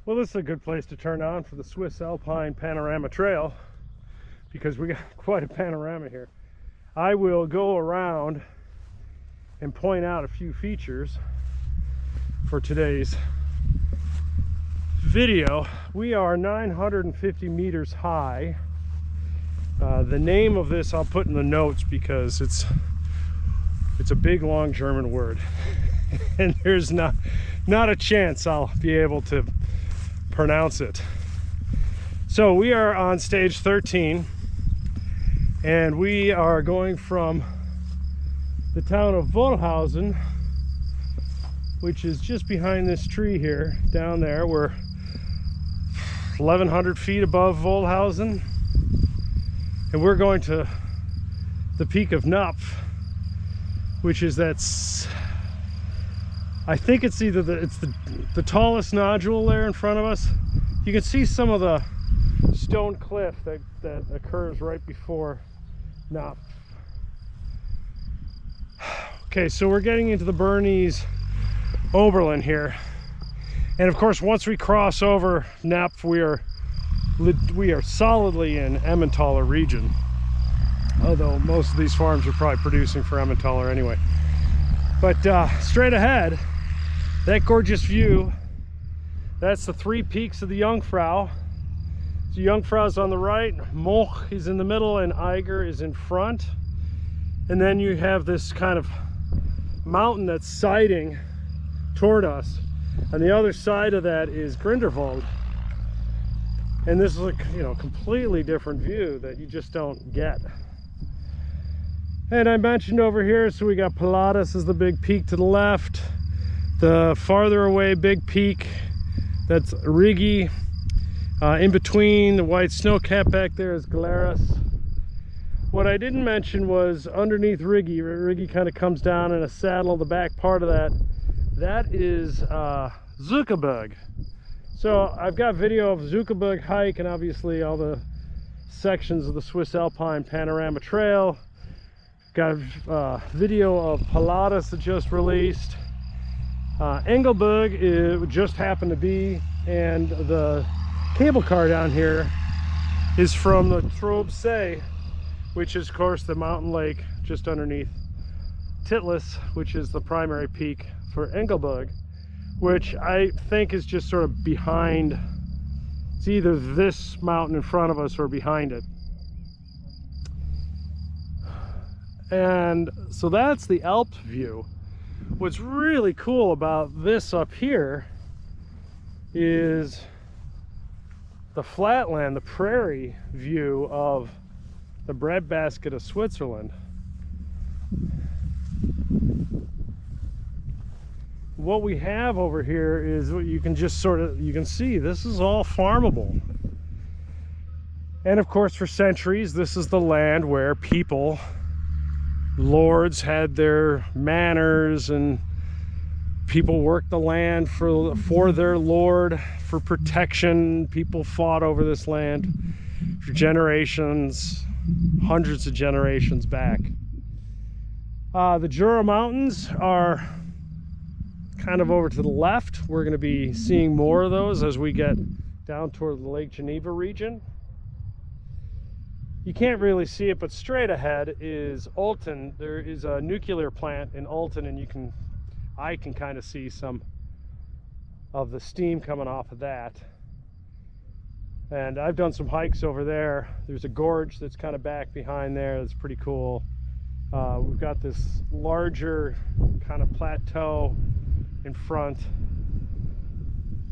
Well, this is a good place to turn on for the Swiss Alpine Panorama Trail because we got quite a panorama here. I will go around and point out a few features for today's video. We are 950 meters high. The name of this I'll put in the notes because it's a big long German word and there's not a chance I'll be able to pronounce it. So we are on stage 13 and we are going from the town of Wolhusen, which is just behind this tree here. Down there we're 1,100 feet above Wolhusen, and we're going to the peak of Napf, which is I think it's either the tallest nodule there in front of us. You can see some of the stone cliff that occurs right before Napf. Okay, so we're getting into the Bernese Oberland here, and of course once we cross over Napf, we are solidly in Emmentaler region, although most of these farms are probably producing for Emmentaler anyway. But straight ahead, that gorgeous view, that's the three peaks of the Jungfrau. So Jungfrau's on the right, Moch is in the middle, and Eiger is in front. And then you have this kind of mountain that's siding toward us. On the other side of that is Grindelwald. And this is a completely different view that you just don't get. And I mentioned over here, so we got Pilatus is the big peak to the left. The farther away big peak, that's Rigi. In between, the white snow cap back there is Glarus. What I didn't mention was underneath Rigi kind of comes down in a saddle, the back part of that is Zuckerberg. So I've got video of Zuckerberg hike and obviously all the sections of the Swiss Alpine Panorama Trail. Got a video of Pilatus that just released. Engelberg, it just happened to be, and the cable car down here is from the Trobsee, which is of course the mountain lake just underneath Titlis, which is the primary peak for Engelberg, which I think is just sort of behind. It's either this mountain in front of us or behind it. And so that's the Alps view. What's really cool about this up here is the flatland, the prairie view of the breadbasket of Switzerland. What we have over here is what you can just you can see this is all farmable. And of course for centuries this is the land where lords had their manors, and people worked the land for their lord, for protection. People fought over this land for generations, hundreds of generations back. The Jura Mountains are kind of over to the left. We're going to be seeing more of those as we get down toward the Lake Geneva region. You can't really see it, but straight ahead is Olten. There is a nuclear plant in Olten, and I can kind of see some of the steam coming off of that. And I've done some hikes over there. There's a gorge that's kind of back behind there. That's pretty cool. We've got this larger kind of plateau in front,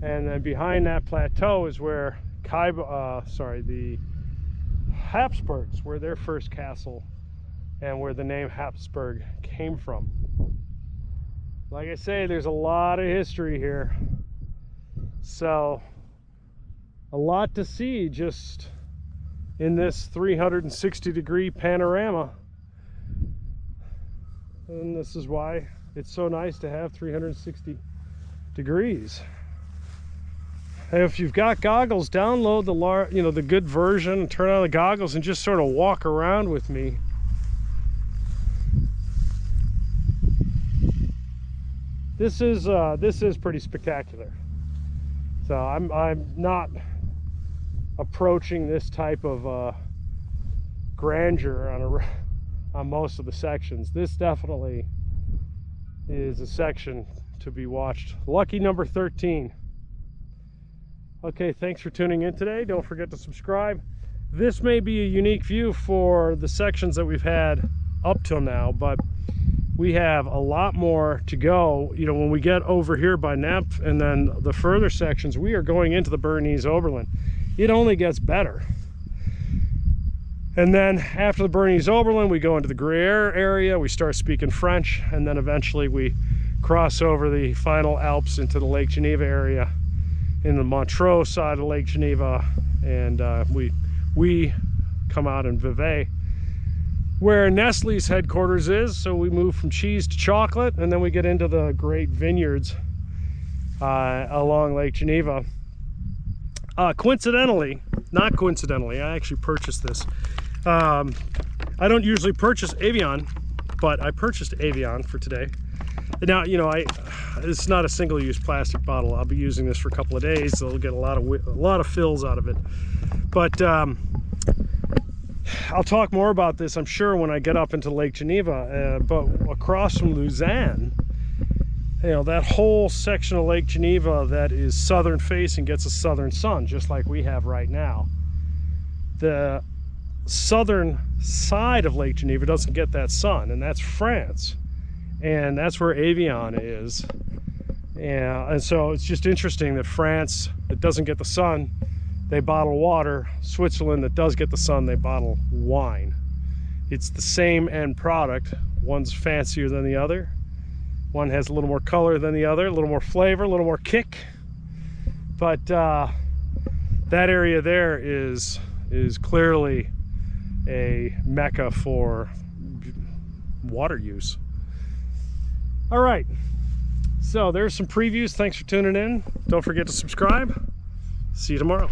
and then behind that plateau is where the Habsburgs were their first castle, and where the name Habsburg came from. Like I say, there's a lot of history here, so a lot to see just in this 360-degree panorama. And this is why it's so nice to have 360 degrees. If you've got goggles, download the good version, turn on the goggles and just sort of walk around with me. This is pretty spectacular. So I'm not approaching this type of grandeur on most of the sections. This definitely is a section to be watched. Lucky number 13. Okay, thanks for tuning in today. Don't forget to subscribe. This may be a unique view for the sections that we've had up till now, but we have a lot more to go. You know, when we get over here by Napf and then the further sections, we are going into the Bernese Oberland. It only gets better. And then after the Bernese Oberland, we go into the Gruyere area, we start speaking French, and then eventually we cross over the final Alps into the Lake Geneva area in the Montreux side of Lake Geneva, and we come out in Vevey, where Nestle's headquarters is. So we move from cheese to chocolate, and then we get into the great vineyards along Lake Geneva. Coincidentally, not coincidentally, I actually purchased this. I don't usually purchase Evian, but I purchased Evian for today. Now, you know, it's not a single-use plastic bottle. I'll be using this for a couple of days, so I'll get a lot of fills out of it. But I'll talk more about this, I'm sure, when I get up into Lake Geneva. But across from Lausanne, you know, that whole section of Lake Geneva that is southern facing gets a southern sun, just like we have right now. The southern side of Lake Geneva doesn't get that sun, and that's France. And that's where Evian is. And so it's just interesting that France, that doesn't get the sun, they bottle water. Switzerland, that does get the sun, they bottle wine. It's the same end product. One's fancier than the other. One has a little more color than the other, a little more flavor, a little more kick. But that area there is clearly a mecca for water use. All right, so there's some previews. Thanks for tuning in. Don't forget to subscribe. See you tomorrow.